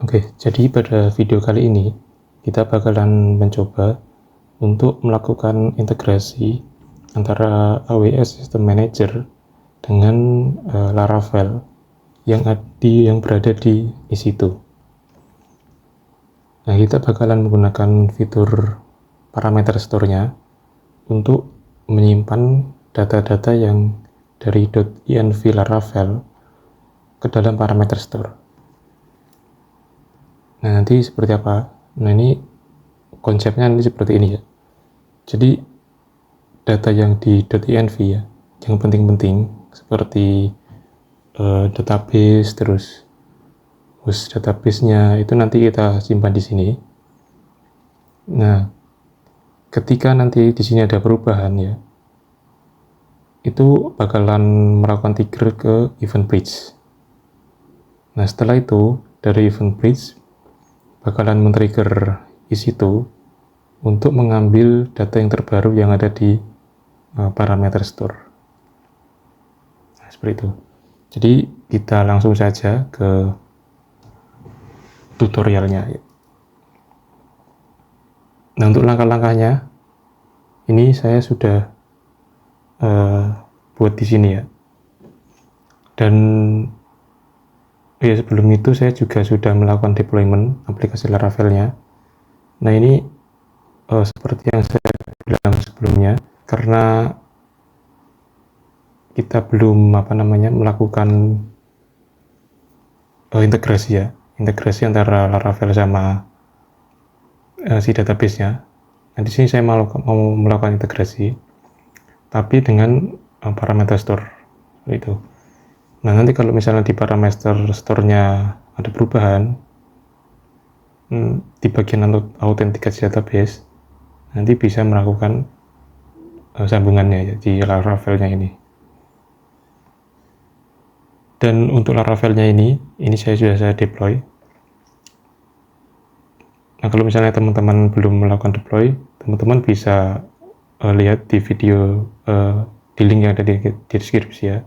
Oke, jadi pada video kali ini kita bakalan mencoba untuk melakukan integrasi antara AWS System Manager dengan Laravel yang berada di EC2. Nah, kita bakalan menggunakan fitur parameter store-nya untuk menyimpan data-data yang dari .env Laravel ke dalam parameter store. Nah, nanti seperti apa? Nah, ini konsepnya nanti seperti ini ya. Jadi data yang di .env ya, yang penting-penting seperti database, terus host database-nya itu nanti kita simpan di sini. Nah, ketika nanti di sini ada perubahan ya, itu bakalan melakukan trigger ke event bridge. Nah, setelah itu dari event bridge bakalan men-trigger EC2 untuk mengambil data yang terbaru yang ada di parameter store. Nah, seperti itu. Jadi kita langsung saja ke tutorialnya. Nah, untuk langkah-langkahnya ini saya sudah buat di sini ya. Dan ya sebelum itu saya juga sudah melakukan deployment aplikasi Laravelnya. Nah, ini seperti yang saya bilang sebelumnya, karena kita belum melakukan integrasi antara Laravel sama si database-nya. Nah, di sini saya mau melakukan integrasi, tapi dengan parameter store itu. Nah, nanti kalau misalnya di parameter store-nya ada perubahan di bagian autentikasi database, nanti bisa melakukan sambungannya ya, di Laravelnya ini. Dan untuk Laravelnya ini sudah saya deploy. Nah, kalau misalnya teman-teman belum melakukan deploy, teman-teman bisa lihat di video di link yang ada di deskripsi ya.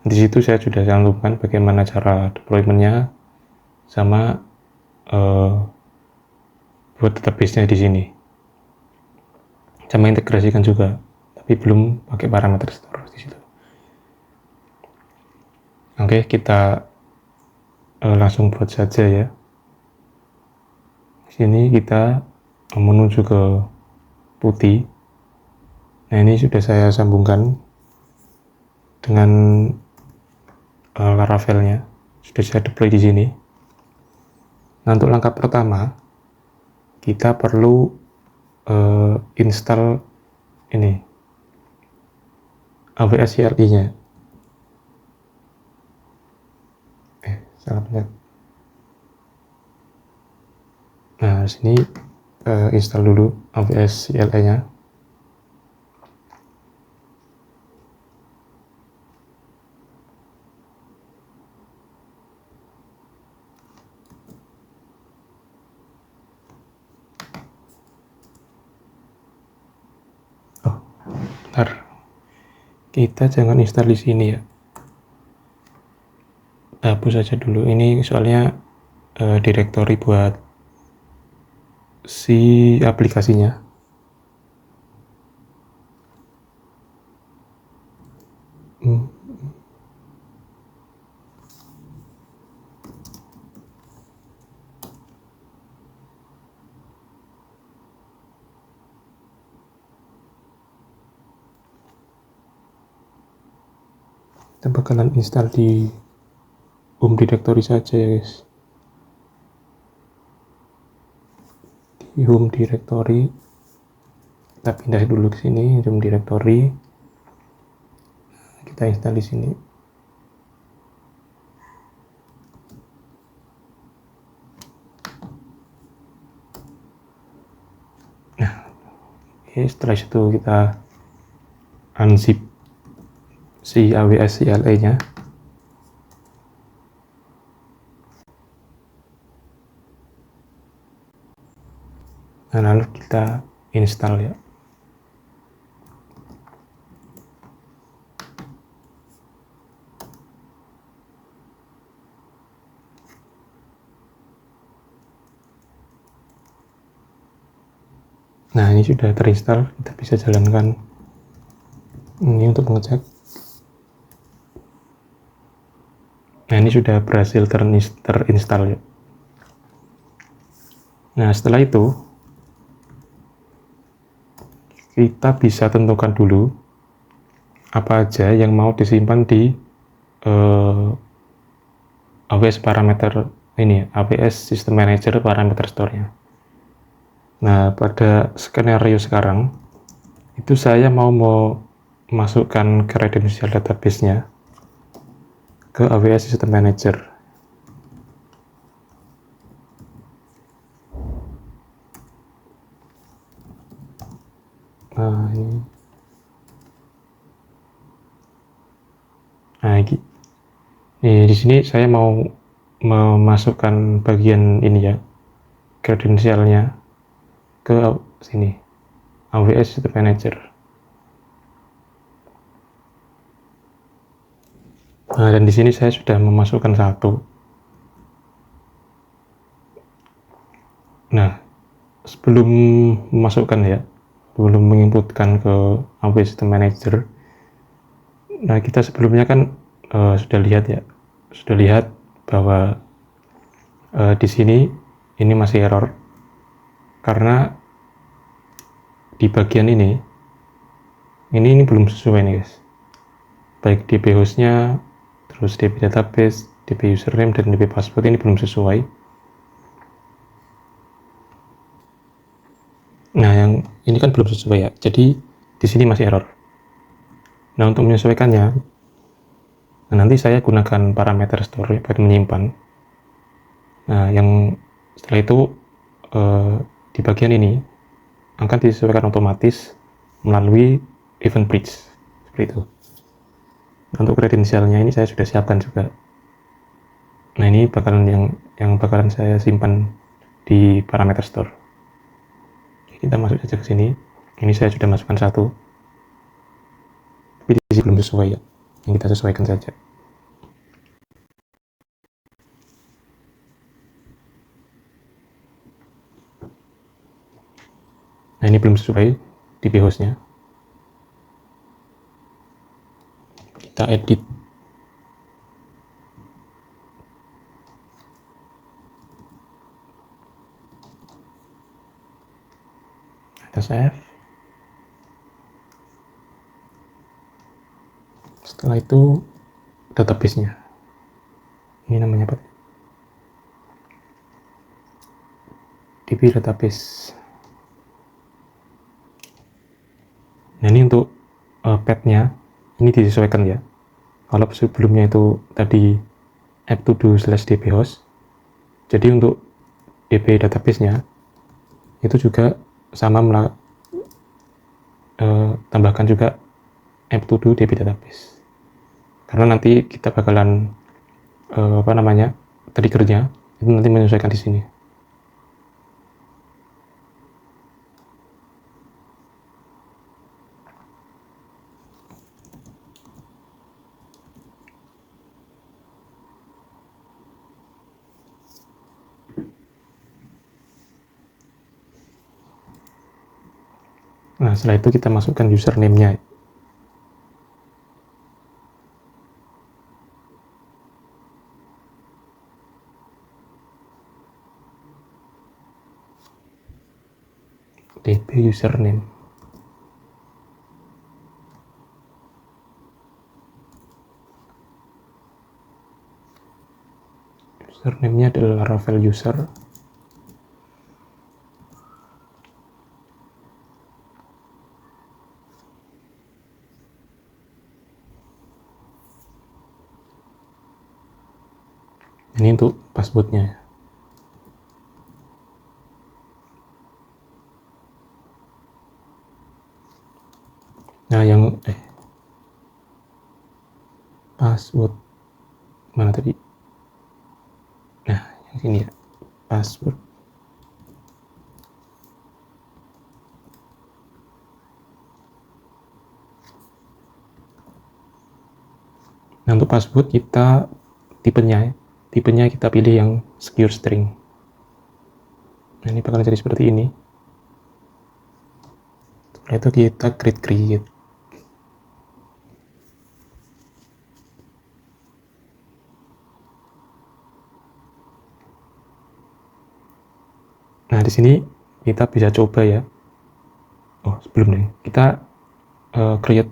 Di situ saya sudah cantumkan bagaimana cara deploymentnya sama buat database-nya di sini. Sama integrasikan juga, tapi belum pakai parameter store di situ. Oke, kita langsung buat saja ya. Sini kita menuju ke putih. Nah, ini sudah saya sambungkan dengan Laravelnya, sudah saya deploy di sini. Nah, untuk langkah pertama kita perlu install ini AWS CLI-nya. Salah pencet. Nah, sini install dulu AWS CLI-nya. Bentar, kita jangan install di sini ya, hapus saja dulu. Ini soalnya direktori buat si aplikasinya. Kita bakalan install di home directory saja ya guys. Di home directory kita pindah dulu ke sini, home directory. Kita install di sini. Nah, setelah itu kita unzip si AWS CLI-nya. Nah, lalu kita install ya. Nah, ini sudah terinstall, kita bisa jalankan ini untuk mengecek. Nah, ini sudah berhasil terinstall ya. Nah, setelah itu kita bisa tentukan dulu apa aja yang mau disimpan di AWS parameter ini, AWS System Manager parameter store-nya. Nah, pada skenario sekarang itu saya mau masukkan credential database-nya ke AWS System Manager. Nah, ini. Nah, di sini saya mau memasukkan bagian ini ya, credentialnya ke sini, AWS System Manager. Nah, dan di sini saya sudah memasukkan satu. Nah, sebelum memasukkan ya, sebelum menginputkan ke AWS System Manager, nah kita sebelumnya kan sudah lihat bahwa di sini ini masih error karena di bagian ini belum sesuai nih guys, baik DB hostnya, terus DB database, DB username, dan DB password ini belum sesuai. Nah, yang ini kan belum sesuai ya, jadi di sini masih error. Nah, untuk menyesuaikannya, nanti saya gunakan parameter store buat menyimpan. Nah, yang setelah itu di bagian ini akan disesuaikan otomatis melalui event bridge seperti itu. Untuk kredensialnya ini saya sudah siapkan juga. Nah, ini bakalan yang bakalan saya simpan di parameter store. Kita masuk saja ke sini. Ini saya sudah masukkan satu, tapi di sini belum sesuai ya. Yang kita sesuaikan saja. Nah, ini belum sesuai DB hostnya. Kita edit. Kita save. Setelah itu database-nya. Ini namanya apa? DB database. Nah, ini untuk path-nya ini disesuaikan ya. Kalau sebelumnya itu tadi app-to-do/dbhost, jadi untuk DB database-nya itu juga sama tambahkan juga app-to-do DB database. Karena nanti kita bakalan trigger-nya itu nanti menyesuaikan di sini. Nah, setelah itu kita masukkan username-nya. DB username. Username-nya adalah Rafael user. Ini untuk passwordnya. Nah, yang password mana tadi? Nah, yang sini ya, password. Nah, untuk password kita tipenya kita pilih yang secure string. Nah, ini bakal jadi seperti ini. Setelah itu kita create. Nah, di sini kita bisa coba ya. Oh, sebelum nih, kita create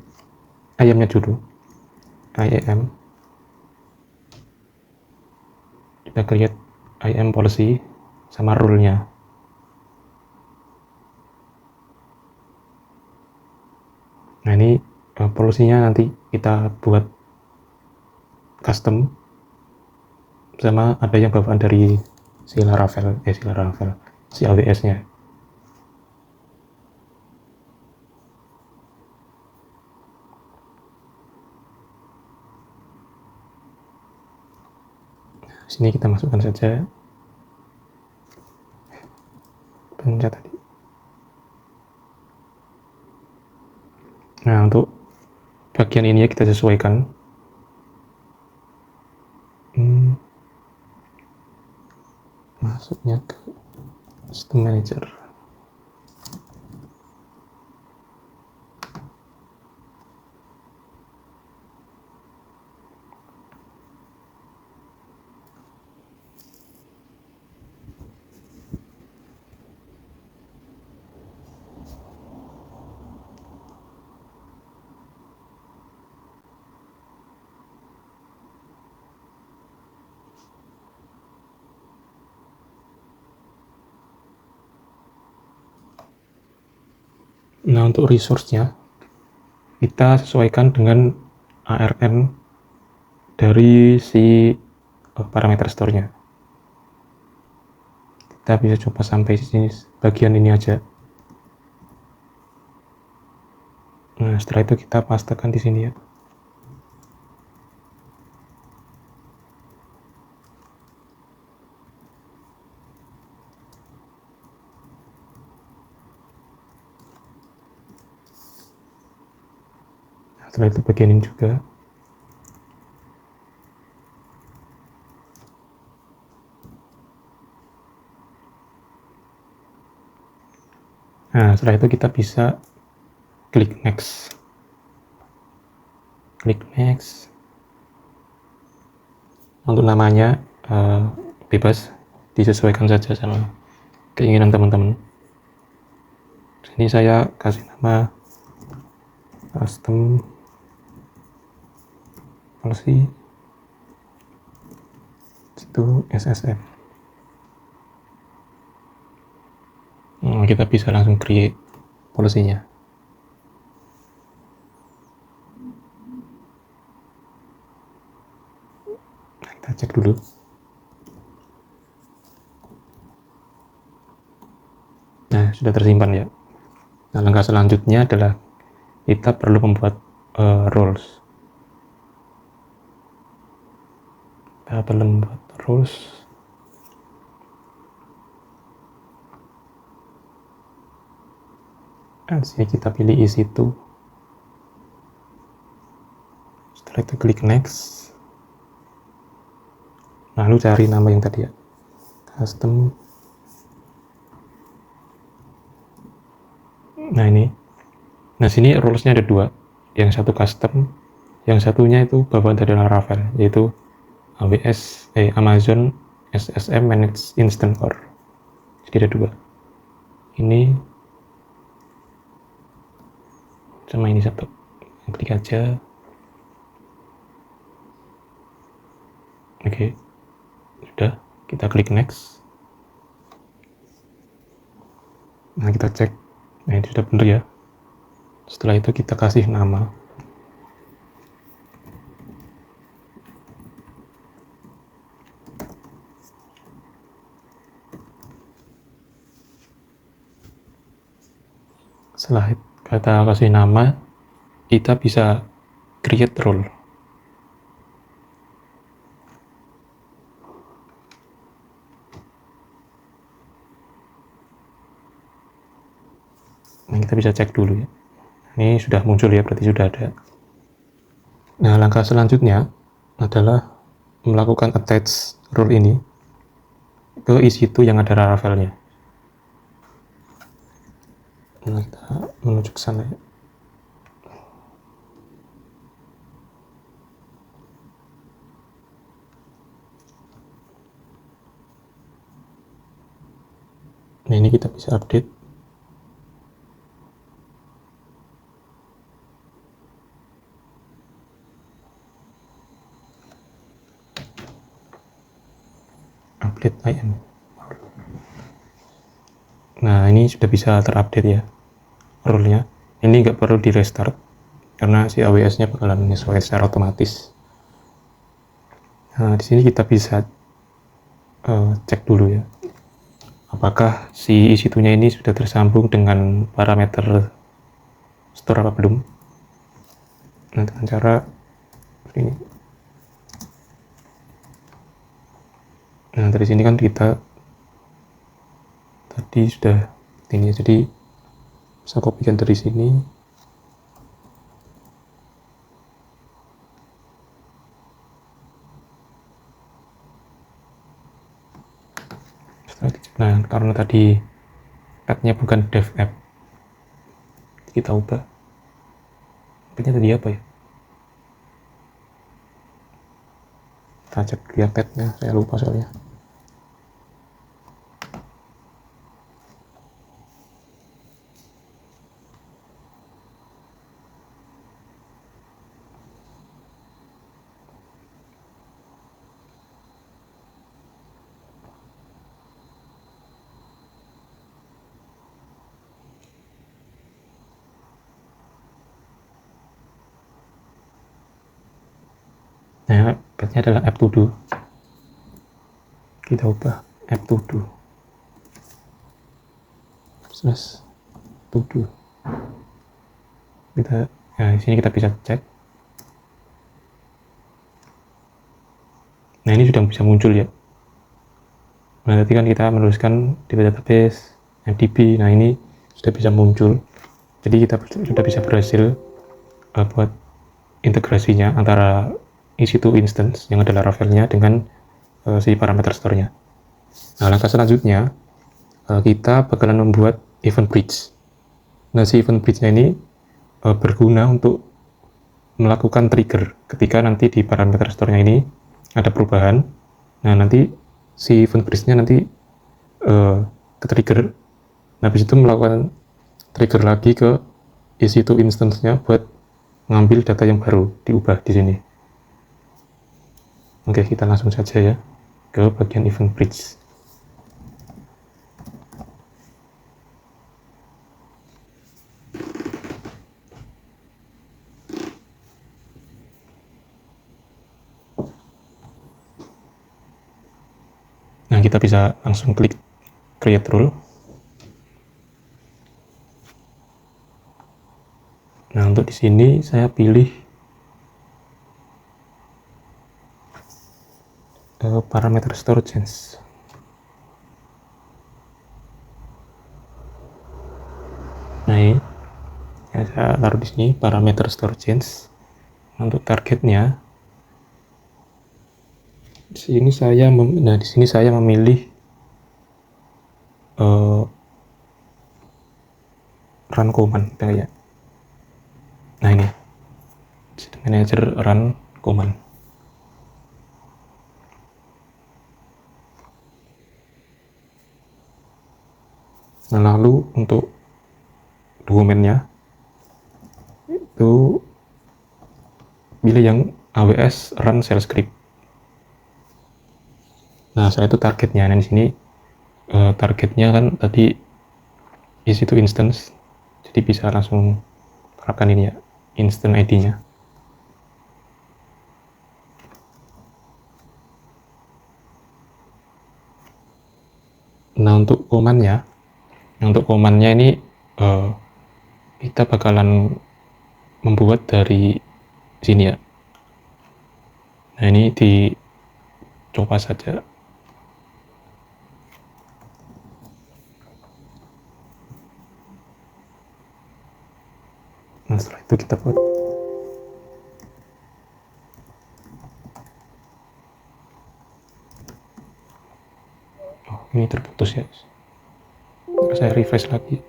ayamnya dulu. IAM. Kita create IAM policy sama rule-nya. Nah, ini policy-nya nanti kita buat custom sama ada yang bawaan dari si Laravel, si AWS-nya. Sini kita masukkan saja pencet tadi. Nah, untuk bagian ini ya kita sesuaikan. Masuknya ke System Manager. Nah, untuk resource-nya kita sesuaikan dengan ARN dari si parameter store-nya. Kita bisa coba sampai sini bagian ini aja. Nah, setelah itu kita pastekan di sini ya. Setelah itu bagian ini juga. Nah, setelah itu kita bisa klik next. Untuk namanya bebas, disesuaikan saja sama keinginan teman-teman. Ini saya kasih nama custom policy itu SSM. Kita bisa langsung create polisinya. Kita cek dulu. Nah, sudah tersimpan ya. Nah, langkah selanjutnya adalah kita perlu membuat roles. Kita perlu membuat roles. Dan sini kita pilih EC2. Setelah itu klik next. Lalu cari nama yang tadi ya. Custom. Nah, ini. Nah, sini rules-nya ada dua. Yang satu custom, yang satunya itu bawaan dari Laravel, yaitu Amazon SSM Managed Instant Core. Jadi ada dua. Ini sama ini satu. Klik aja. Oke. Sudah, kita klik next. Nah, kita cek. Nah, ini sudah benar ya. Setelah itu kita kasih nama. Setelah kita kasih nama, kita bisa create role. Nah, kita bisa cek dulu ya. Ini sudah muncul ya, berarti sudah ada. Nah, langkah selanjutnya adalah melakukan attach role ini ke EC2 yang ada Laravelnya. Nah, kita menuju ke sana ya. Nah, ini kita bisa update. Update IM. Nah, ini sudah bisa terupdate ya rule-nya. Ini nggak perlu di restart karena si AWS-nya bakalan menyesuaikan secara otomatis. Nah, di sini kita bisa cek dulu ya, apakah si EC2-nya ini sudah tersambung dengan parameter store apa belum. Nah, dengan cara ini. Nah, dari sini kan kita tadi sudah ini, jadi bisa kopikan dari sini. Nah, karena tadi app-nya bukan dev app, kita ubah. App-nya tadi apa ya? Kita cek dia pet-nya, saya lupa soalnya. Nah, pet-nya adalah app to do. Kita ubah app to do. Plus to do. Nah, di sini kita bisa cek. Nah, ini sudah bisa muncul ya. Nah, tadi kan kita menuliskan di database MDB. Nah, ini sudah bisa muncul. Jadi kita sudah bisa berhasil buat integrasinya antara EC2 instance yang adalah Laravel-nya dengan si parameter store-nya. Nah, langkah selanjutnya kita bakalan membuat event bridge. Nah, si event bridge-nya ini berguna untuk melakukan trigger ketika nanti di parameter store-nya ini ada perubahan. Nah, nanti si event bridge-nya nanti ke trigger. Nah, habis itu melakukan trigger lagi ke EC2 instance-nya buat ngambil data yang baru, diubah di sini. Oke, kita langsung saja ya ke bagian event bridge. Nah, kita bisa langsung klik create rule. Nah, untuk di sini saya pilih parameter store change. Nah, ini ya, saya taruh di sini parameter store change. Untuk targetnya di sini saya memilih run command ya. Nah, ini manager run command. Nah, lalu untuk dokumennya itu pilih yang AWS run shell script. Nah, saya itu targetnya. Nah, di sini targetnya kan tadi EC2 instance, jadi bisa langsung terapkan ini ya, instant ID-nya. Nah, untuk komannya ini kita bakalan membuat dari sini ya. Nah, ini dicoba saja. Nah, setelah itu kita buat. Oh, ini terputus ya. Saya refresh lagi.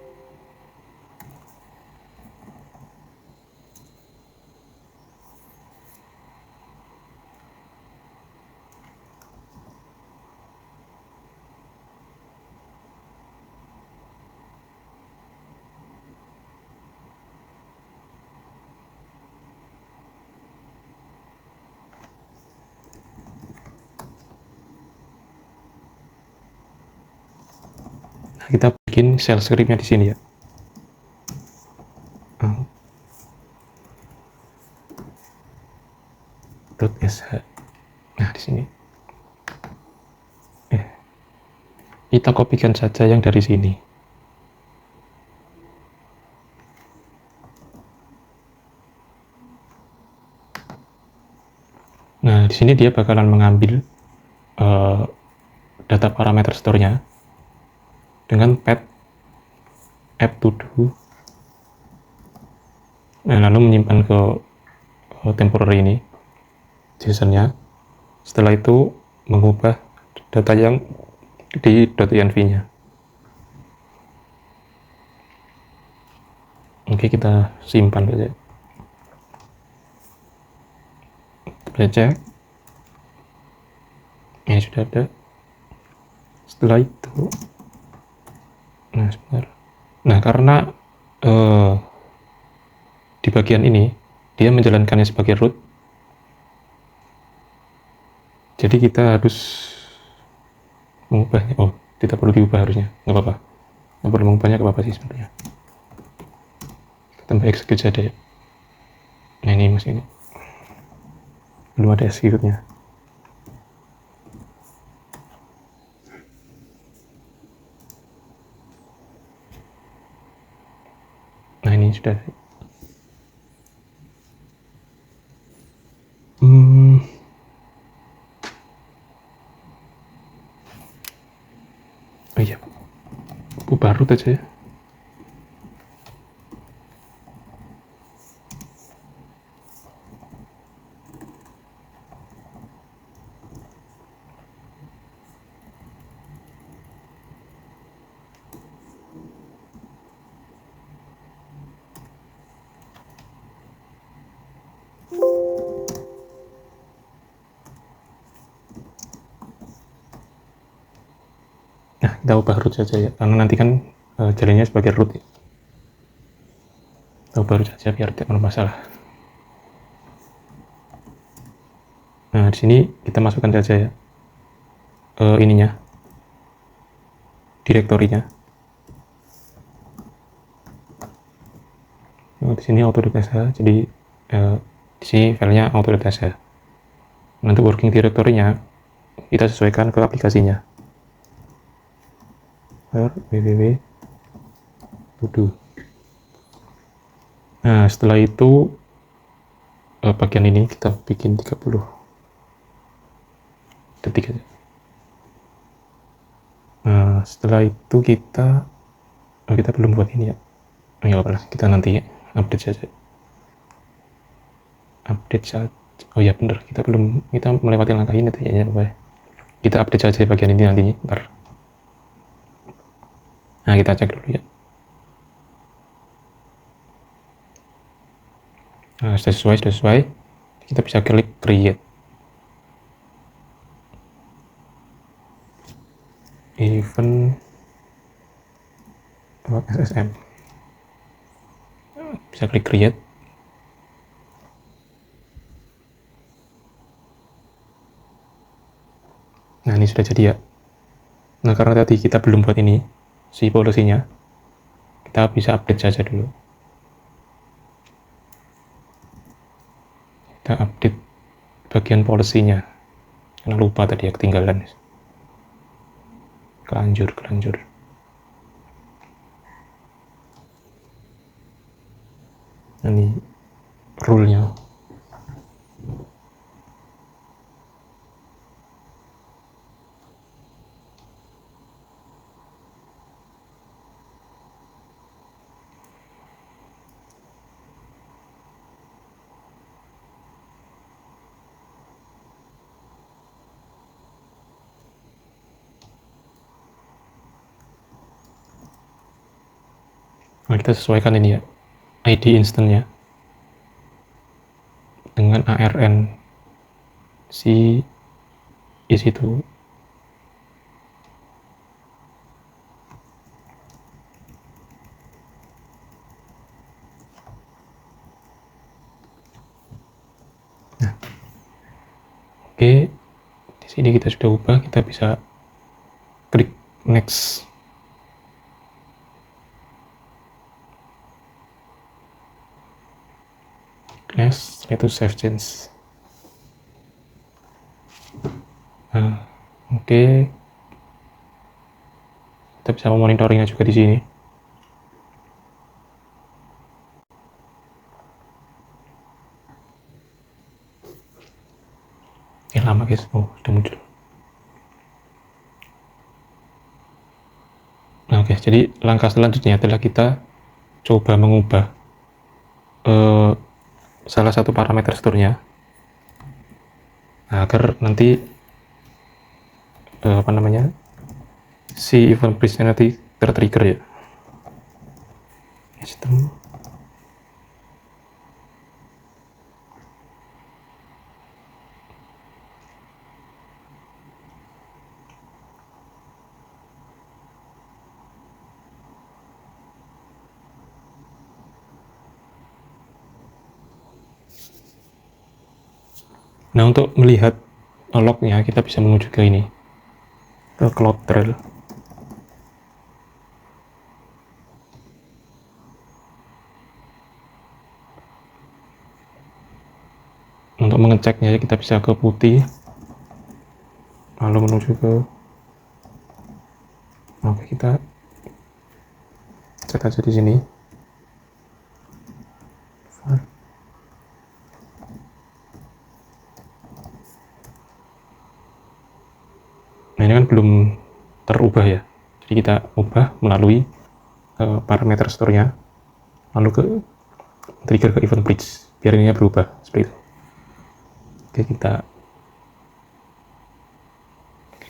kita bikin shell scriptnya di sini ya. .sh. Nah, di sini. Kita kopikan saja yang dari sini. Nah, di sini dia bakalan mengambil data parameter store-nya dengan path app to do. Nah, lalu menyimpan ke temporary ini JSON-nya. Setelah itu mengubah data yang di .env-nya. Oke, kita simpan saja. Kita cek. Ini sudah ada. Setelah itu, nah sebentar. Nah, karena di bagian ini dia menjalankannya sebagai root, jadi kita harus mengubahnya. Oh, tidak perlu diubah harusnya, nggak apa-apa. Nggak perlu mengubahnya, nggak apa-apa sih sebenarnya. Kita tambah execute saja ya. Nah, ini masih ini belum ada execute-nya. Nah, ini sudah. Oh iya, ubah root aja ya. Nah, kita ubah root saja ya, karena nanti kan jalannya sebagai root ya. Kita ubah root saja biar tidak bermasalah. Nah, di sini kita masukkan saja ya ininya, direktorinya. Nah, di sini auto.sh, jadi di sini filenya auto.sh. Nanti working directory-nya kita sesuaikan ke aplikasinya. www to. Nah, setelah itu bagian ini kita bikin 30 detik aja. Nah, setelah itu kita belum buat ini ya. Ya apa lah, kita nanti update saja. Oh ya bener, kita melewati langkah ini ya, kita update saja bagian ini nantinya, ntar. Nah, kita cek dulu ya. Nah, sudah sesuai, kita bisa klik create event SSM, bisa klik create. Nah, ini sudah jadi ya. Nah, karena tadi kita belum buat ini si policy-nya, kita bisa update saja dulu. Kita update bagian policy-nya, karena lupa tadi ya, ketinggalan. Kelanjur. Ini rule-nya. Nah, kita sesuaikan ini ya, ID instance-nya dengan ARN si itu. Nah, oke, di sini kita sudah ubah, kita bisa klik next. S, itu save change. Nah, oke. Kita bisa memonitoringnya juga di sini. Lama guys, sudah muncul. Nah, oke, jadi langkah selanjutnya adalah kita coba mengubah salah satu parameter store-nya agar nanti si event bridge nanti tertrigger ya. Sistem. Nah, untuk melihat lognya kita bisa menuju ke ini, ke CloudTrail. Untuk mengeceknya kita bisa ke putih, lalu menuju ke, oke, kita cek aja di sini. Nah, ini kan belum terubah ya, jadi kita ubah melalui parameter store-nya, lalu ke trigger ke event bridge biar ini berubah seperti itu. Oke,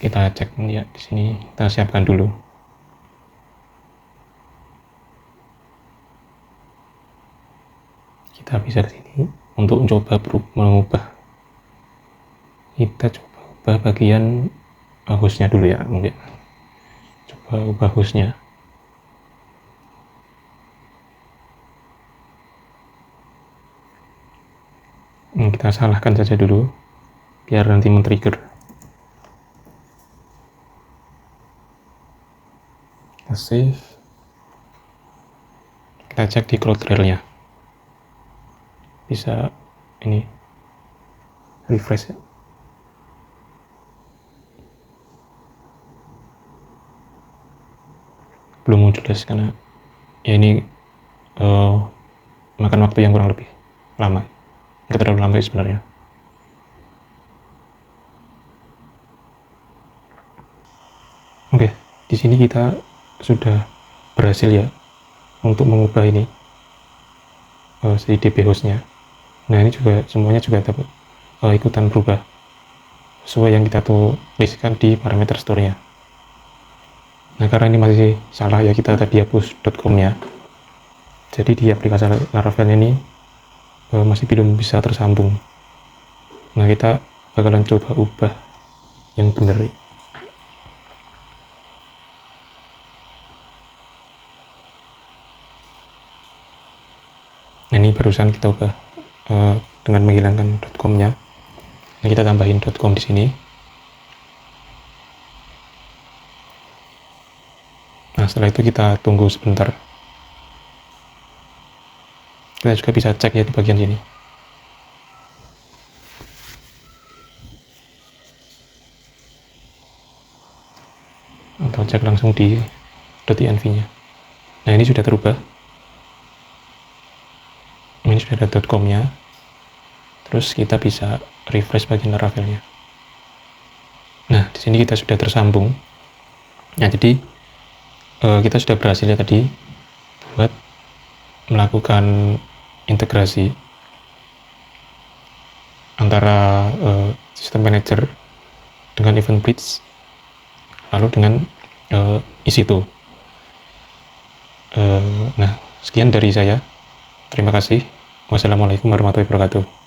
kita cek ya di sini, kita siapkan dulu. Kita bisa di sini untuk mencoba mengubah. Kita coba ubah bagian hostnya dulu ya, mungkin. Coba ubah hostnya. Kita salahkan saja dulu biar nanti men-trigger. Kita save. Kita cek di CloudTrail-nya. Bisa ini refresh ya. Belum muncul guys karena ya ini makan waktu yang kurang lebih lama. Nggak terlalu lama sebenarnya. Oke, di sini kita sudah berhasil ya untuk mengubah ini si DB hostnya. Nah, ini juga semuanya juga dapat ikutan berubah sesuai yang kita tuliskan di parameter store-nya. Nah, karena ini masih salah ya, kita tadi hapus .com-nya. Jadi di aplikasi Laravel ini masih belum bisa tersambung. Nah, kita bakalan coba ubah yang benar. Nah, ini barusan kita ubah dengan menghilangkan .com-nya. Nah, kita tambahin .com di sini. Nah, setelah itu kita tunggu sebentar. Kita juga bisa cek ya di bagian sini. Atau cek langsung di .env-nya. Nah, ini sudah terubah. Ini sudah ada .com-nya. Terus kita bisa refresh bagian Laravel-nya. Nah, di sini kita sudah tersambung. Nah, jadi kita sudah berhasil ya tadi buat melakukan integrasi antara sistem manager dengan event bridge lalu dengan EC2. Nah, sekian dari saya. Terima kasih. Wassalamualaikum warahmatullahi wabarakatuh.